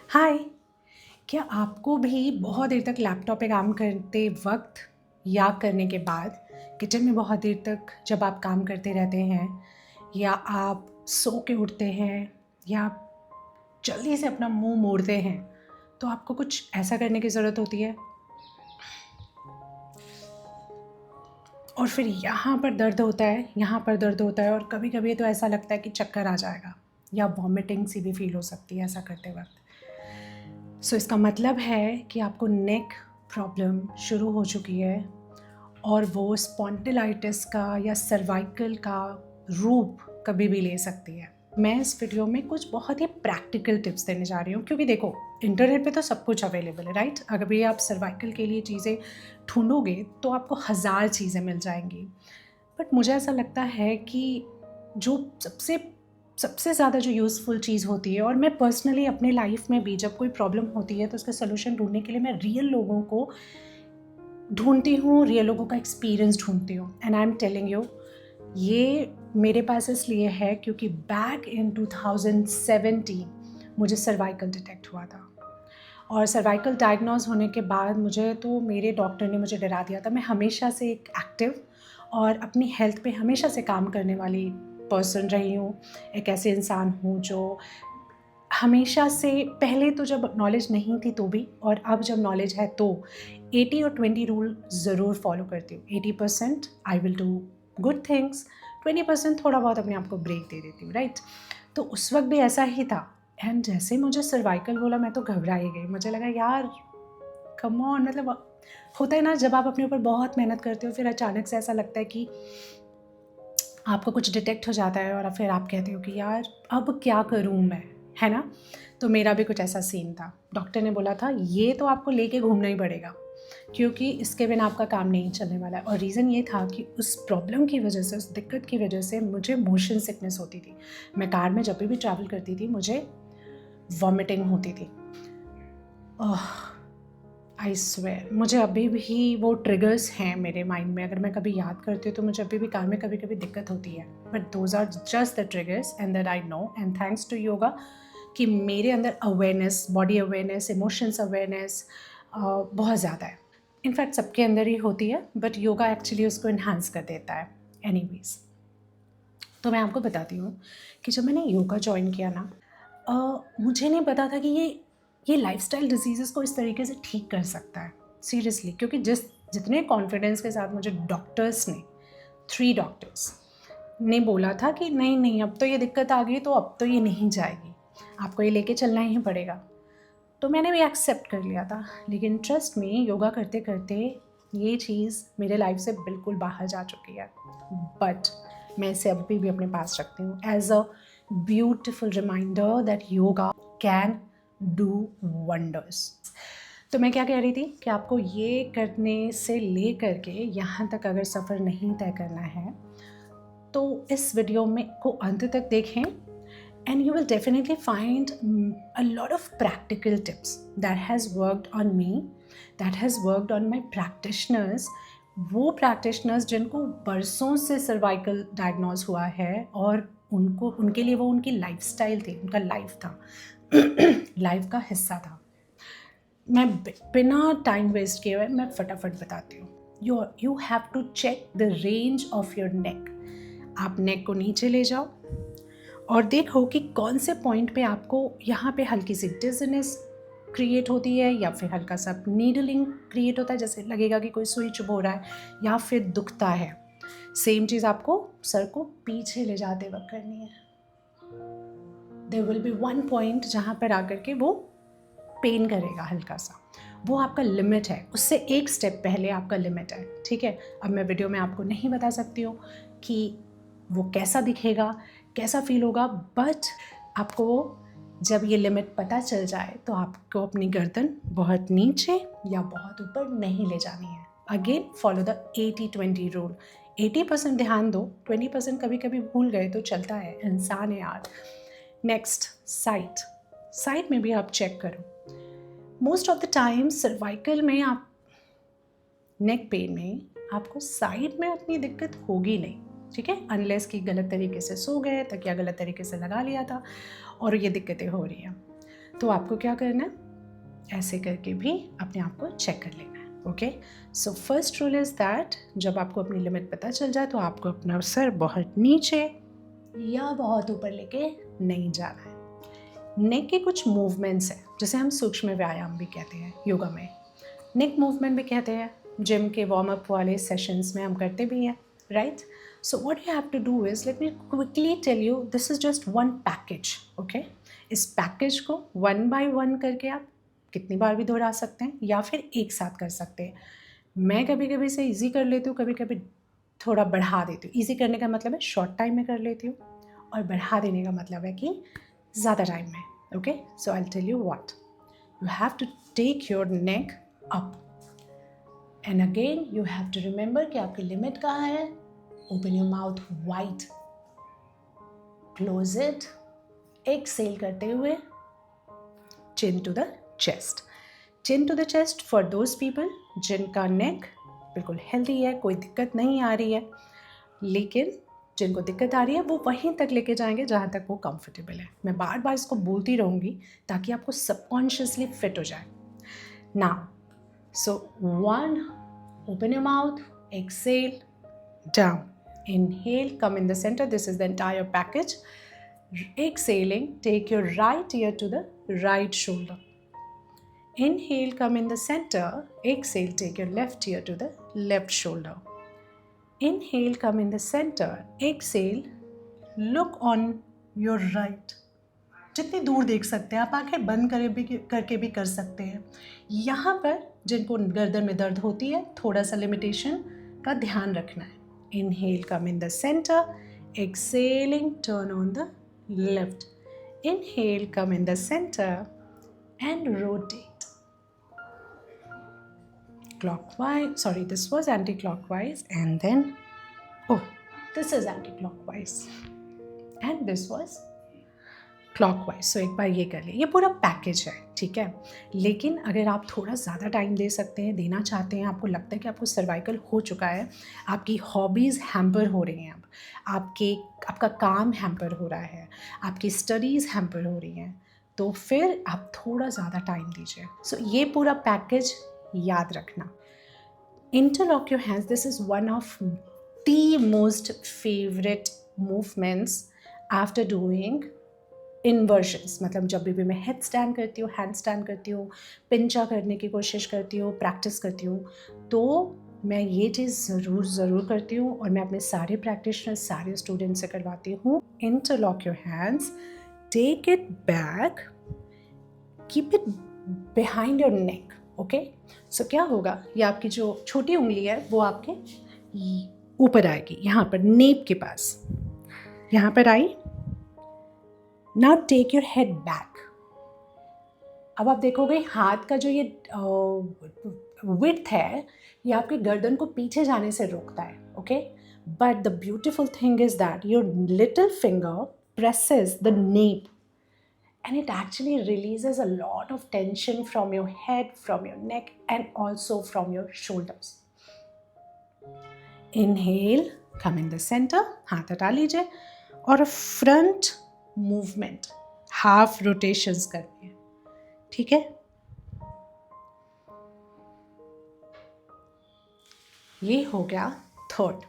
हाय। क्या आपको भी बहुत देर तक लैपटॉप पे काम करते वक्त या करने के बाद किचन में बहुत देर तक जब आप काम करते रहते हैं, या आप सो के उठते हैं, या जल्दी से अपना मुंह मोड़ते हैं, तो आपको कुछ ऐसा करने की ज़रूरत होती है और फिर यहाँ पर दर्द होता है, यहाँ पर दर्द होता है, और कभी कभी तो ऐसा लगता है कि चक्कर आ जाएगा या वॉमिटिंग सी भी फील हो सकती है ऐसा करते वक्त। सो इसका मतलब है कि आपको नेक प्रॉब्लम शुरू हो चुकी है, और वो स्पॉन्डिलाइटिस का या सर्वाइकल का रूप कभी भी ले सकती है। मैं इस वीडियो में कुछ बहुत ही प्रैक्टिकल टिप्स देने जा रही हूँ, क्योंकि देखो, इंटरनेट पे तो सब कुछ अवेलेबल है, राइट। अगर भी आप सर्वाइकल के लिए चीज़ें ढूंढोगे तो आपको 1000 चीज़ें मिल जाएंगी, बट मुझे ऐसा लगता है कि जो सबसे ज़्यादा जो यूज़फुल चीज़ होती है, और मैं पर्सनली अपने लाइफ में भी जब कोई प्रॉब्लम होती है तो उसका सोल्यूशन ढूंढने के लिए मैं रियल लोगों को ढूंढती हूँ, रियल लोगों का एक्सपीरियंस ढूंढती हूँ। And I am telling you, ये मेरे पास इसलिए है क्योंकि बैक इन 2017 मुझे सर्वाइकल डिटेक्ट हुआ था, और सर्वाइकल डायग्नोज होने के बाद मुझे तो मेरे डॉक्टर ने मुझे डरा दिया था। मैं हमेशा से एक एक्टिव और अपनी हेल्थ पे हमेशा से काम करने वाली पर्सन रही हूँ। एक ऐसे इंसान हूँ जो हमेशा से, पहले तो जब नॉलेज नहीं थी तो भी, और अब जब नॉलेज है तो 80 और 20 रूल ज़रूर फॉलो करती हूँ। 80% I will do good things, 20% थोड़ा बहुत अपने आप को ब्रेक दे देती हूँ, राइट। तो उस वक्त भी ऐसा ही था। एंड जैसे मुझे सर्वाइकल बोला मैं तो घबरा ही गई। मुझे लगा यार कम ऑन, मतलब होता है ना जब आप अपने ऊपर बहुत मेहनत करते हो, फिर अचानक से ऐसा लगता है कि आपको कुछ डिटेक्ट हो जाता है, और फिर आप कहते हो कि यार अब क्या करूँ मैं, है ना। तो मेरा भी कुछ ऐसा सीन था। डॉक्टर ने बोला था ये तो आपको लेके घूमना ही पड़ेगा, क्योंकि इसके बिना आपका काम नहीं चलने वाला है। और रीज़न ये था कि उस प्रॉब्लम की वजह से, उस दिक्कत की वजह से मुझे मोशन सिकनेस होती थी। मैं कार में जब भी ट्रैवल करती थी मुझे वॉमिटिंग होती थी। आई स्वेयर, मुझे अभी भी वो ट्रिगर्स हैं मेरे माइंड में। अगर मैं कभी याद करती हूँ तो मुझे अभी भी कार में कभी कभी दिक्कत होती है, but those are just the triggers and that I know. And thanks to yoga कि मेरे अंदर awareness, body awareness, emotions awareness बहुत ज़्यादा है। इनफैक्ट सबके अंदर ही होती है, बट योगा एक्चुअली उसको इन्हांस कर देता है। एनीवेज, तो मैं आपको बताती हूँ कि जब मैंने योगा ज्वाइन किया ना, मुझे नहीं पता था कि ये लाइफस्टाइल डिजीज़ेस को इस तरीके से ठीक कर सकता है, सीरियसली। क्योंकि जितने कॉन्फिडेंस के साथ मुझे डॉक्टर्स ने, 3 डॉक्टर्स ने बोला था कि नहीं नहीं अब तो ये दिक्कत आ गई, तो अब तो ये नहीं जाएगी, आपको ये लेके चलना ही पड़ेगा, तो मैंने भी एक्सेप्ट कर लिया था। लेकिन ट्रस्ट में योगा करते करते ये चीज़ मेरे लाइफ से बिल्कुल बाहर जा चुकी है, बट मैं इसे अभी भी अपने पास रखती हूँ as a beautiful reminder that yoga can do wonders. तो मैं क्या कह रही थी कि आपको ये करने से ले करके यहाँ तक अगर सफ़र नहीं तय करना है तो इस वीडियो में को अंत तक देखें, and you will definitely find a lot of practical tips that has worked on me, that has worked on my practitioners, वो प्रैक्टिशनर्स जिनको बरसों से सर्वाइकल डायग्नोज हुआ है, और उनके लिए वो उनकी लाइफस्टाइल थी, उनका लाइफ था, लाइफ का हिस्सा था। मैं बिना टाइम वेस्ट किए हुए मैं फटाफट बताती हूँ। You have to check the range of your neck. आप नेक को नीचे ले जाओ और देखो कि कौन से पॉइंट पे आपको यहाँ पे हल्की सी डिज़नेस क्रिएट होती है, या फिर हल्का सा नीडलिंग क्रिएट होता है, जैसे लगेगा कि कोई सुई चुभ हो रहा है, या फिर दुखता है। सेम चीज़ आपको सर को पीछे ले जाते वक्त करनी है। There will be one point जहाँ पर आकर के वो पेन करेगा हल्का सा, वो आपका लिमिट है, उससे एक स्टेप पहले आपका लिमिट है, ठीक है। अब मैं वीडियो में आपको नहीं बता सकती हूँ कि वो कैसा दिखेगा, कैसा फील होगा, बट आपको जब ये लिमिट पता चल जाए तो आपको अपनी गर्दन बहुत नीचे या बहुत ऊपर नहीं ले जानी है। Again follow the 80-20 rule. 80% ध्यान दो, 20% कभी कभी भूल गए तो चलता है, इंसान है यार। नेक्स्ट, साइड में भी आप चेक करो। Most of the time cervical में, आप नेक पेन में आपको साइड में उतनी दिक्कत होगी नहीं, ठीक है, अनलेस कि गलत तरीके से सो गए, तकिया गलत तरीके से लगा लिया था और ये दिक्कतें हो रही हैं। तो आपको क्या करना है, ऐसे करके भी अपने आप को चेक कर लेना है। Okay, so first rule is that जब आपको अपनी लिमिट पता चल जाए तो आपको अपना सर बहुत नीचे या बहुत ऊपर लेके नहीं जाना है। नेक के कुछ मूवमेंट्स हैं जिसे हम सूक्ष्म व्यायाम भी कहते हैं, योगा में नेक मूवमेंट भी कहते हैं, जिम के वार्म अप वाले सेशंस में हम करते भी हैं, right. So what you have to do is, let me quickly tell you, this is just one package. Okay, इस पैकेज को 1 बाय 1 करके आप कितनी बार भी दोहरा सकते हैं या फिर एक साथ कर सकते हैं। मैं कभी कभी इसे ईजी कर लेती हूँ, कभी कभी थोड़ा बढ़ा देती हूँ। ईजी करने का मतलब है शॉर्ट टाइम में कर लेती हूँ और बढ़ा देने का मतलब है कि ज़्यादा टाइम में। Okay, so I tell you what you have to take your neck up and again you have to remember कि आपकी लिमिट कहाँ है। Open your mouth wide, close it, exhale करते हुए chin to the chest. Chin to the chest for those people जिनका neck बिल्कुल healthy है, कोई दिक्कत नहीं आ रही है, लेकिन जिनको दिक्कत आ रही है वो वहीं तक लेके जाएंगे जहाँ तक वो कंफर्टेबल है। मैं बार बार इसको बोलती रहूँगी ताकि आपको सबकॉन्शियसली फिट हो जाए। Now so 1, open your mouth, exhale, down. Inhale, come in the center. This is the entire package. Exhaling, take your right ear to the right shoulder. Inhale, come in the center. Exhale, take your left ear to the left shoulder. Inhale, come in the center. Exhale, look on your right. जितनी दूर देख सकते हैं आप, आंखें बंद करके भी कर सकते हैं। यहाँ पर जिनको गर्दन में दर्द होती है, थोड़ा सा लिमिटेशन का ध्यान रखना है। Inhale, come in the centre, excelling, turn on the left. Inhale, come in the centre and rotate clockwise. Sorry, this was anti-clockwise, and then this is anti-clockwise, and this was clockwise. So एक बार ये कर ले, ये पूरा package है, ठीक है। लेकिन अगर आप थोड़ा ज़्यादा टाइम दे सकते हैं, देना चाहते हैं, आपको लगता है कि आपको सर्वाइकल हो चुका है, आपकी हॉबीज़ हैम्पर हो रही हैं, अब आपका काम हैम्पर हो रहा है, आपकी स्टडीज़ हैम्पर हो रही हैं, तो फिर आप थोड़ा ज़्यादा टाइम दीजिए। सो ये पूरा पैकेज याद रखना। Interlock your hands, this is one of the most favourite movements after doing इन्वर्जन्स। मतलब जब भी मैं हेड स्टैंड करती हूँ, हैंड स्टैंड करती हूँ, पिंचा करने की कोशिश करती हूँ, प्रैक्टिस करती हूँ, तो मैं ये चीज़ ज़रूर करती हूँ और मैं अपने सारे प्रैक्टिशनर, सारे स्टूडेंट से करवाती हूँ। Interlock your hands, take it back, keep it behind your neck. Okay, so क्या होगा, ये आपकी जो छोटी उंगली है वो आपके ऊपर आएगी, यहाँ पर नेप के पास, यहाँ पर आई। Now take your head back. अब आप देखोगे हाथ का जो ये width है, ये आपके गर्दन को पीछे जाने से रोकता है। Okay, but the beautiful thing is that your little finger presses the nape and it actually releases a lot of tension from your head, from your neck, and also from your shoulders. Inhale, come in the center, हाथ हटा लीजिए और front movement, half rotations करनी है, ठीक है। ये हो गया थर्ड।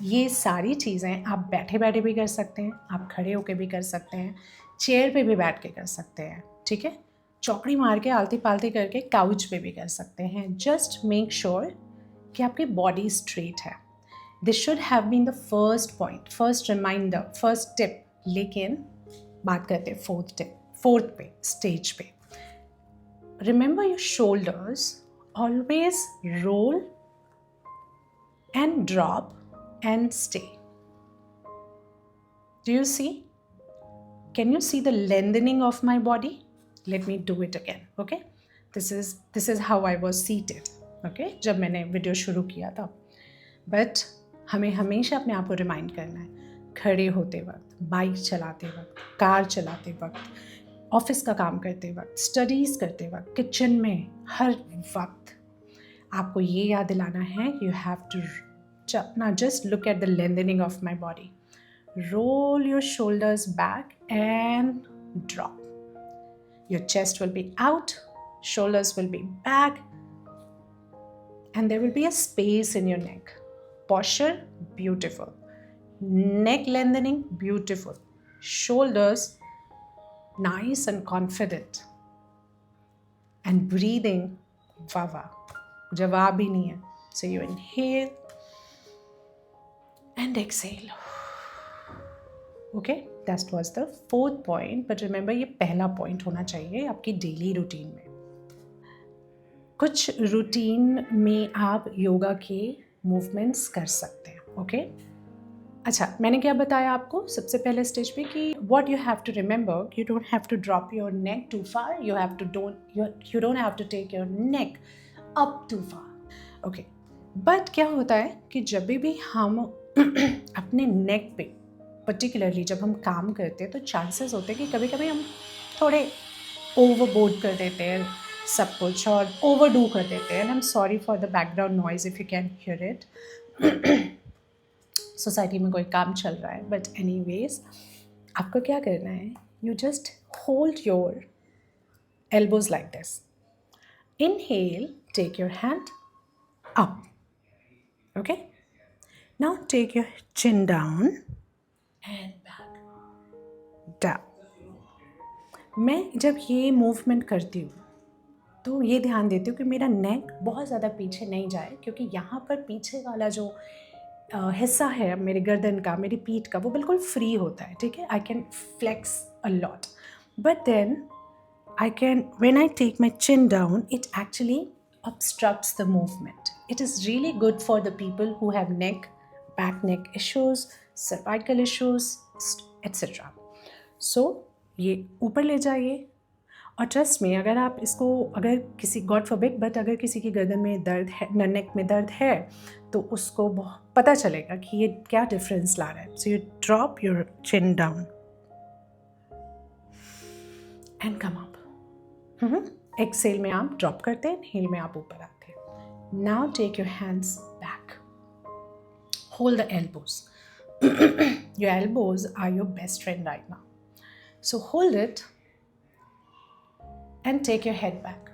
ये सारी चीज़ें आप बैठे बैठे भी कर सकते हैं, आप खड़े होके भी कर सकते हैं, चेयर पे भी बैठ के कर सकते हैं, ठीक है। चौकड़ी मार के आलती पालती करके काउच पे भी कर सकते हैं। जस्ट मेक श्योर कि आपकी बॉडी स्ट्रेट है। This should have been the first point, first reminder, first tip. लेकिन बात करते हैं फोर्थ पे, स्टेज पे। Remember your shoulders always roll and drop and stay. Do you see? Can you see the lengthening of my body? Let me do it again. Okay, this is how I was seated. Okay, जब मैंने video शुरू किया था। But हमें हमेशा अपने आप को रिमाइंड करना है, खड़े होते वक्त, बाइक चलाते वक्त, कार चलाते वक्त, ऑफिस का काम करते वक्त, स्टडीज़ करते वक्त, किचन में, हर वक्त आपको ये याद दिलाना है, you have to Now just look at the lengthening of my body. Roll your shoulders back and drop. Your chest will be out, shoulders will be back, and there will be a space in your neck. Posture, beautiful. Neck lengthening, beautiful. Shoulders, nice and confident. And breathing, वाह, जवाब ही नहीं है. So you inhale and exhale. Okay, that was the fourth point. But remember, ये पहला point होना चाहिए आपकी daily routine में. कुछ रूटीन में आप योगा के मूवमेंट्स कर सकते हैं. ओके, अच्छा, मैंने क्या बताया आपको सबसे पहले स्टेज पे कि what you have to remember, you don't have to drop your neck too far, you don't have to take your neck up too far. Okay, but क्या होता है कि जब भी हम अपने नेक पे पर्टिकुलरली जब हम काम करते हैं तो चांसेस होते हैं कि कभी कभी हम थोड़े ओवरबोर्ड कर देते हैं सब कुछ और ओवरडू कर देते हैं. And I am sorry for the background noise if you can hear it. Society में कोई काम चल रहा है. बट एनीवेज, आपको क्या करना है, you just hold your elbows like this. Inhale, take your hand up. Okay, now take your chin down and back down. मैं जब ये मूवमेंट करती हूँ तो ये ध्यान देती हूँ कि मेरा नेक बहुत ज़्यादा पीछे नहीं जाए, क्योंकि यहाँ पर पीछे वाला जो हिस्सा है मेरे गर्दन का, मेरी पीठ का, वो बिल्कुल फ्री होता है. ठीक है, I can flex a lot. But then I can, when I take my chin down, it actually obstructs the movement. It is really good for the people who have back neck issues, cervical issues, etc. So ये ऊपर ले जाइए. और trust में, अगर आप इसको, अगर किसी, गॉड फॉरबिड, बट अगर किसी की गर्दन में दर्द है, नेक में दर्द है, तो उसको पता चलेगा कि ये क्या डिफरेंस ला रहा है. So you drop your chin down and come up. Exhale में आप ड्रॉप करते हैं, इनहेल में आप ऊपर आते हैं. Now take your hands back, hold the elbows. Your elbows are your best friend right now. So hold it and take your head back.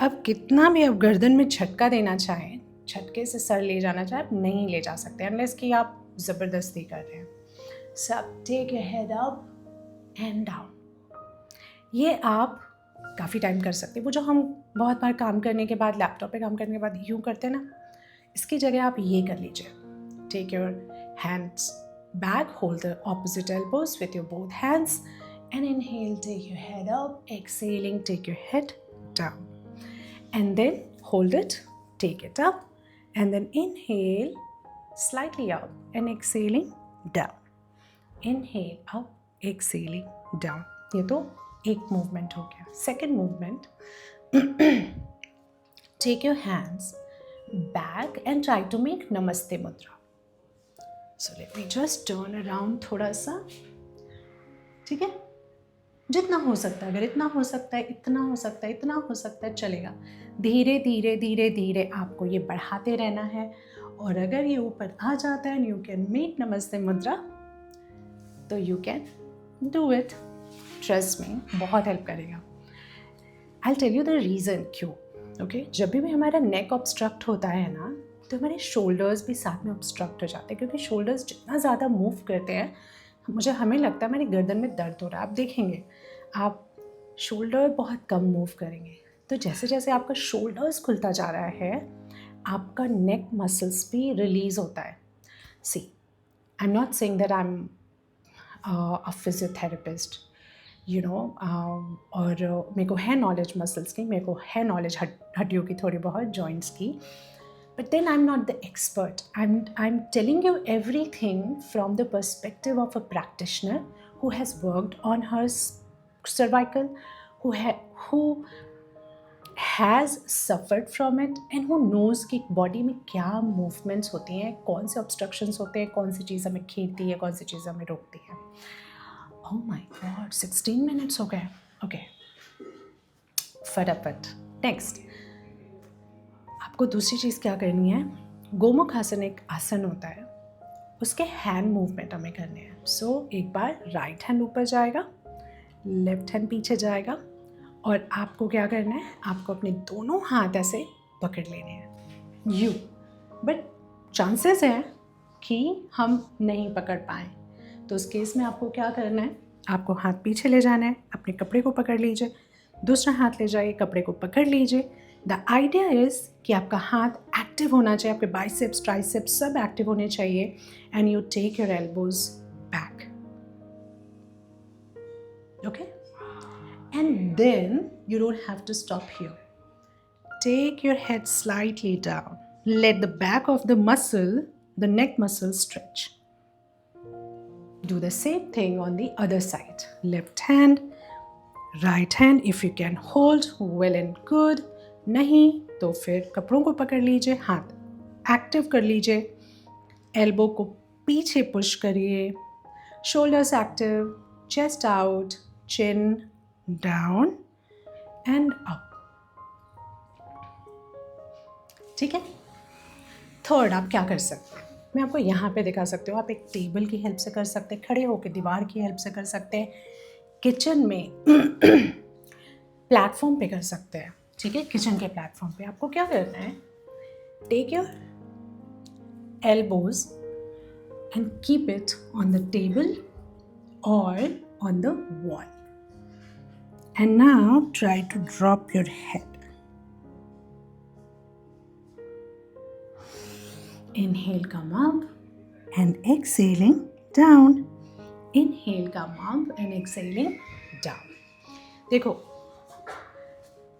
अब कितना भी आप गर्दन में झटका देना चाहें, झटके से सर ले जाना चाहें, आप नहीं ले जा सकते अनलेस कि आप ज़बरदस्ती कर रहे हैं. So take your head up and down. ये आप काफ़ी टाइम कर सकते हैं. वो जो हम बहुत बार काम करने के बाद, लैपटॉप पे काम करने के बाद यूँ करते हैं ना, इसकी जगह आप ये कर लीजिए. Take your hands back, hold the opposite elbows with your both hands, and inhale, take your head up. Exhaling, take your head down, and then hold it, take it up, and then inhale slightly up and exhaling down. Inhale up, exhaling down. ये तो एक movement हो गया. Second movement, take your hands back and try to make Namaste Mudra. So let me just turn around थोड़ा सा. ठीक है, जितना हो सकता है, अगर इतना हो सकता है, इतना हो सकता है, इतना हो सकता है, चलेगा. धीरे धीरे धीरे धीरे आपको ये बढ़ाते रहना है. और अगर ये ऊपर आ जाता है, यू कैन मेक नमस्ते मुद्रा, तो you can do it. Trust में बहुत हेल्प करेगा. I tell you the reason क्यों. ओके, जब भी हमारा नेक ऑब्स्ट्रक्ट होता है ना, तो हमारे शोल्डर्स भी साथ में ऑब्स्ट्रक्ट हो जाते हैं, क्योंकि शोल्डर्स जितना ज़्यादा मूव करते हैं, हमें लगता है मेरी गर्दन में दर्द हो रहा है. आप देखेंगे, आप शोल्डर बहुत कम मूव करेंगे, तो जैसे जैसे आपका शोल्डर्स खुलता जा रहा है, आपका नेक मसल्स भी रिलीज़ होता है. See, I am not saying that I am a physiotherapist, you know, और मेरे को है नॉलेज मसल्स की, मेरे को है नॉलेज हड्डियों की थोड़ी बहुत, जॉइंट्स की. But then I'm not the expert. I'm telling you everything from the perspective of a practitioner who has worked on her cervical, who has suffered from it, and who knows कि body में क्या movements होती हैं, कौन से obstructions होते हैं, कौन सी चीज़ हमें खींचती है, कौन सी चीज़ हमें रोकती है. Oh my God, 16 minutes हो गए. Okay, फटाफट. Next, आपको दूसरी चीज़ क्या करनी है, गोमुख आसन एक आसन होता है, उसके हैंड मूवमेंट हमें करने हैं। सो एक बार राइट हैंड ऊपर जाएगा, लेफ्ट हैंड पीछे जाएगा, और आपको क्या करना है, आपको अपने दोनों हाथ ऐसे पकड़ लेने हैं यू। बट चांसेस हैं कि हम नहीं पकड़ पाएँ, तो उस केस में आपको क्या करना है, आपको हाथ पीछे ले जाना है, अपने कपड़े को पकड़ लीजिए, दूसरा हाथ ले जाइए, कपड़े को पकड़ लीजिए। द आइडिया इज़ कि आपका हाथ एक्टिव होना चाहिए, आपके बाइसेप्स ट्राइसेप्स सब एक्टिव होने चाहिए, and you take your elbows back, okay, and then you don't have to stop here. Take your head slightly down. Let the back of the muscle, the neck muscle, stretch. Do the same thing on the other side. Left hand, right hand. If you can hold, well and good. नहीं तो फिर कपड़ों को पकड़ लीजिए, हाथ active कर लीजिए, एल्बो को पीछे पुश करिए, shoulders active, chest out, chin down and up. ठीक है। थर्ड आप क्या कर सकते हैं, मैं आपको यहाँ पे दिखा सकती हूँ। आप एक टेबल की हेल्प से कर सकते हैं, खड़े होकर दीवार की हेल्प से कर सकते हैं, किचन में प्लेटफॉर्म पे कर सकते हैं। ठीक है, किचन के प्लेटफॉर्म पे आपको क्या करना है, take your elbows and keep it on the table और on the wall, and now try to drop your head. Inhale, come up and exhaling down. Inhale, come up and exhaling down. देखो,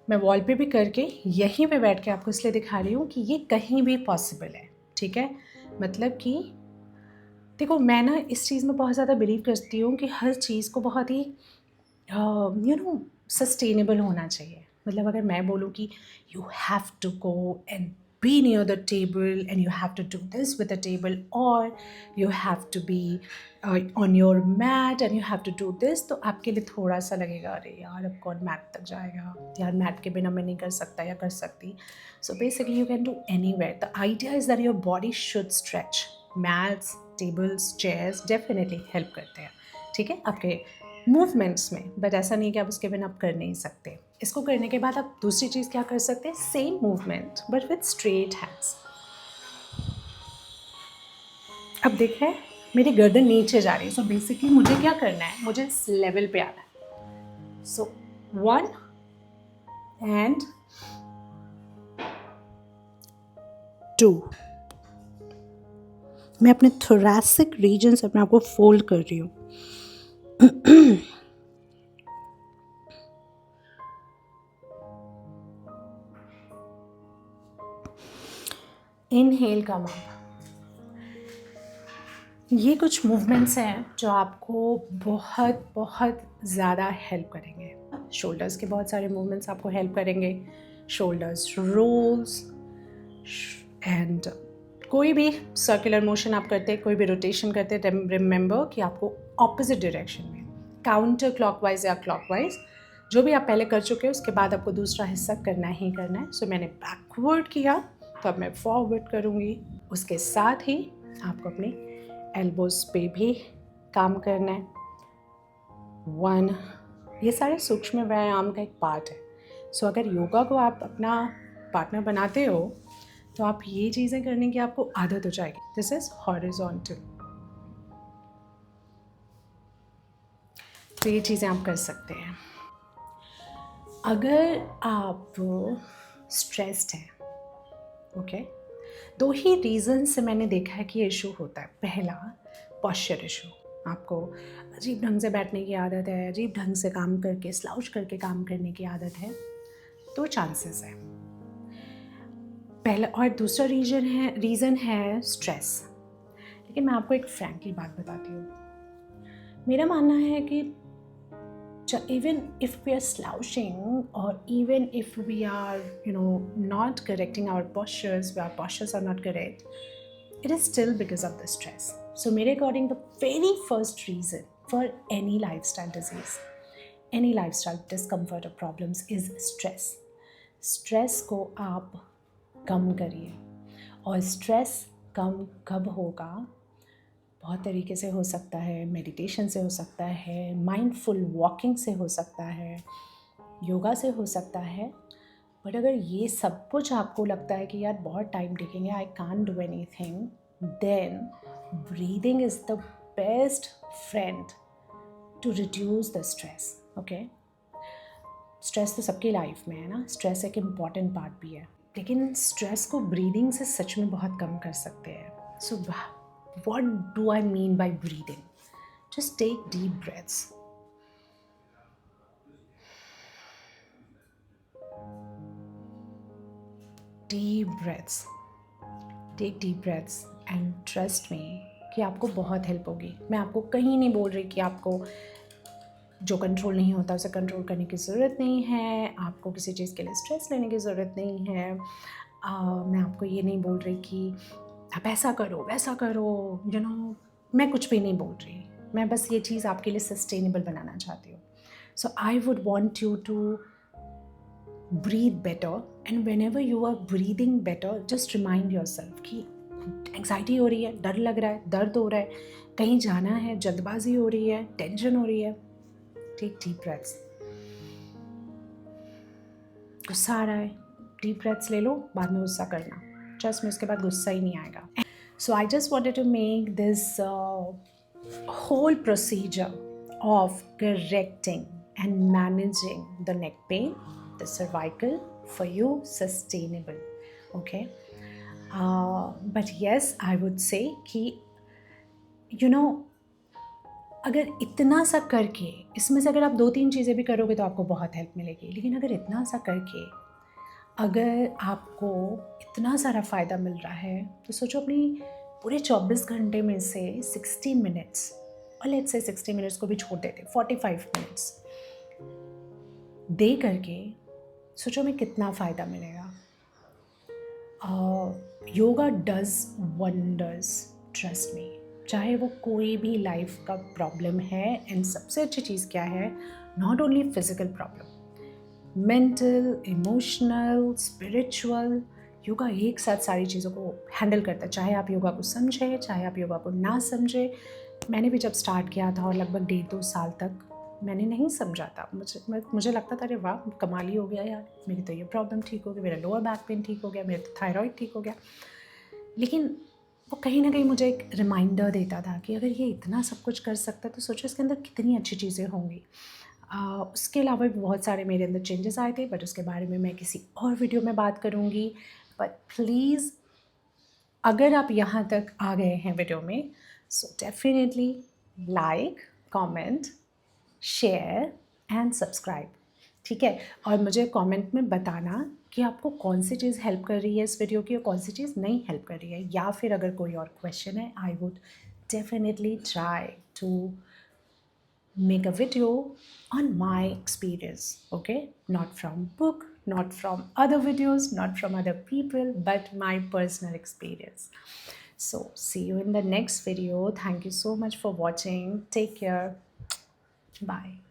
मैं wall पे भी करके यहीं पे बैठ के आपको इसलिए दिखा रही हूँ कि ये कहीं भी पॉसिबल है। ठीक है, मतलब कि देखो, मैं ना इस चीज़ में बहुत ज़्यादा बिलीव करती हूँ कि हर चीज़ को बहुत ही सस्टेनेबल होना चाहिए। मतलब अगर मैं बोलूँ कि you have to go and be near the table and you have to do this with the table, और you have to be on your mat and you have to do this, तो आपके लिए थोड़ा सा लगेगा, अरे यार अब कौन मैट तक जाएगा, यार मैट के बिना मैं नहीं कर सकता या कर सकती। So basically you can do anywhere. The idea is that your body should stretch. Mats, tables, chairs definitely help करते हैं, ठीक है, आपके मूवमेंट्स में, बट ऐसा नहीं कि आप उसके बिना आप कर नहीं सकते। इसको करने के बाद आप दूसरी चीज़ क्या कर सकते हैं, same movement but with straight hands. अब देख रहे हैं मेरी गर्दन नीचे जा रही है, सो बेसिकली मुझे क्या करना है, मुझे इस लेवल पे आना है। सो 1 एंड 2। मैं अपने थोरैसिक रीजन से अपने आप को फोल्ड कर रही हूँ। Inhale come up. ये कुछ मूवमेंट्स हैं जो आपको बहुत बहुत ज़्यादा हेल्प करेंगे। शोल्डर्स के बहुत सारे मूवमेंट्स आपको हेल्प करेंगे, शोल्डर्स रोल्स, एंड कोई भी सर्कुलर मोशन आप करते हैं, कोई भी रोटेशन करते हैं, रिमेंबर कि आपको ऑपोजिट डायरेक्शन में, काउंटर क्लॉकवाइज या क्लॉकवाइज, जो भी आप पहले कर चुके हैं उसके बाद आपको दूसरा हिस्सा करना ही करना है। सो मैंने बैकवर्ड किया तो अब मैं फॉरवर्ड करूँगी। उसके साथ ही आपको अपने एल्बोज पे भी काम करना है। 1, ये सारे सूक्ष्म व्यायाम का एक पार्ट है। सो अगर योगा को आप अपना पार्टनर बनाते हो तो आप ये चीज़ें करने की आपको आदत हो जाएगी। This is horizontal. तो ये चीज़ें आप कर सकते हैं। अगर आप स्ट्रेस्ड हैं, ओके, 2 ही रीज़न से मैंने देखा है कि ये इशू होता है। पहला, पॉस्चर इशू, आपको अजीब ढंग से बैठने की आदत है, अजीब ढंग से काम करके स्लाउच करके काम करने की आदत है, तो चांसेस है पहला। और दूसरा रीज़न है स्ट्रेस। लेकिन मैं आपको एक फ्रैंकली बात बताती हूँ। मेरा मानना है कि even if we are slouching, or even if we are not correcting our postures, our postures are not correct, it is still because of the stress. So mere according, the very first reason for any lifestyle disease, any lifestyle discomfort or problems is stress. Stress को आप कम करिए। और stress कम कब होगा? बहुत तरीके से हो सकता है, मेडिटेशन से हो सकता है, माइंडफुल वॉकिंग से हो सकता है, योगा से हो सकता है। बट अगर ये सब कुछ आपको लगता है कि यार बहुत टाइम टेकिंग है, I can't do anything, then breathing is the best friend to reduce the stress. Okay, stress तो सबकी लाइफ में है ना, स्ट्रेस एक इम्पॉर्टेंट पार्ट भी है, लेकिन स्ट्रेस को ब्रीदिंग से सच में बहुत कम कर सकते हैं। So what do I mean by breathing? Just take deep breaths. Deep breaths, take deep breaths and trust me कि आपको बहुत हेल्प होगी। मैं आपको कहीं नहीं बोल रही कि आपको जो कंट्रोल नहीं होता उसे कंट्रोल करने की ज़रूरत नहीं है, आपको किसी चीज़ के लिए स्ट्रेस लेने की ज़रूरत नहीं है। मैं आपको ये नहीं बोल रही कि आप ऐसा करो वैसा करो, मैं कुछ भी नहीं बोल रही। मैं बस ये चीज़ आपके लिए सस्टेनेबल बनाना चाहती हूँ। So I would want you to breathe better, and whenever you are breathing better, just remind yourself कि एंग्जाइटी हो रही है, डर लग रहा है, दर्द हो रहा है, कहीं जाना है, जल्दबाजी हो रही है, टेंशन हो रही है, टेक डीप ब्रेथ्स। गुस्सा आ रहा है, डीप ब्रेथ्स ले लो, बाद में गुस्सा करना, ट्रस्ट में उसके बाद गुस्सा ही नहीं आएगा। So I just wanted to make this whole procedure of correcting and managing the neck pain, the cervical, for you sustainable. Okay, but yes, I would say कि अगर इतना सा करके, इसमें से अगर आप 2-3 चीज़ें भी करोगे तो आपको बहुत हेल्प मिलेगी, लेकिन अगर इतना सा करके अगर आपको इतना सारा फ़ायदा मिल रहा है तो सोचो अपनी पूरे 24 घंटे में से 60 मिनट्स, और लेट्स से 60 मिनट्स को भी छोड़ देते, 45 मिनट्स दे करके सोचो में कितना फ़ायदा मिलेगा। Yoga does wonders, trust me, चाहे वो कोई भी लाइफ का प्रॉब्लम है। एंड सबसे अच्छी चीज़ क्या है, not only physical problem, mental, emotional, spiritual, yoga एक साथ सारी चीज़ों को हैंडल करता है। चाहे आप योगा को समझे, चाहे आप योगा को ना समझे। मैंने भी जब स्टार्ट किया था और लगभग 1.5-2 साल तक मैंने नहीं समझा था, मुझे लगता था अरे वाह कमाल ही हो गया यार, मेरी तो ये प्रॉब्लम ठीक हो गई, मेरा लोअर बैक पेन ठीक हो गया, मेरा तो थायराइड ठीक हो गया। लेकिन वो कहीं ना कहीं मुझे एक रिमाइंडर देता था कि अगर ये इतना सब कुछ कर सकता है तो सोचो इसके अंदर कितनी अच्छी चीज़ें होंगी। उसके अलावा भी बहुत सारे मेरे अंदर चेंजेस आए थे, बट उसके बारे में मैं किसी और वीडियो में बात करूँगी। बट प्लीज़ अगर आप यहाँ तक आ गए हैं वीडियो में, so definitely like, comment, share and subscribe, ठीक है। और मुझे कमेंट में बताना कि आपको कौन सी चीज़ हेल्प कर रही है इस वीडियो की और कौन सी चीज़ नहीं हेल्प कर रही है, या फिर अगर कोई और क्वेश्चन है, I would definitely try to make a video on my experience, okay, not from book, not from other videos, not from other people, but my personal experience. So see you in the next video. Thank you so much for watching. Take care. Bye.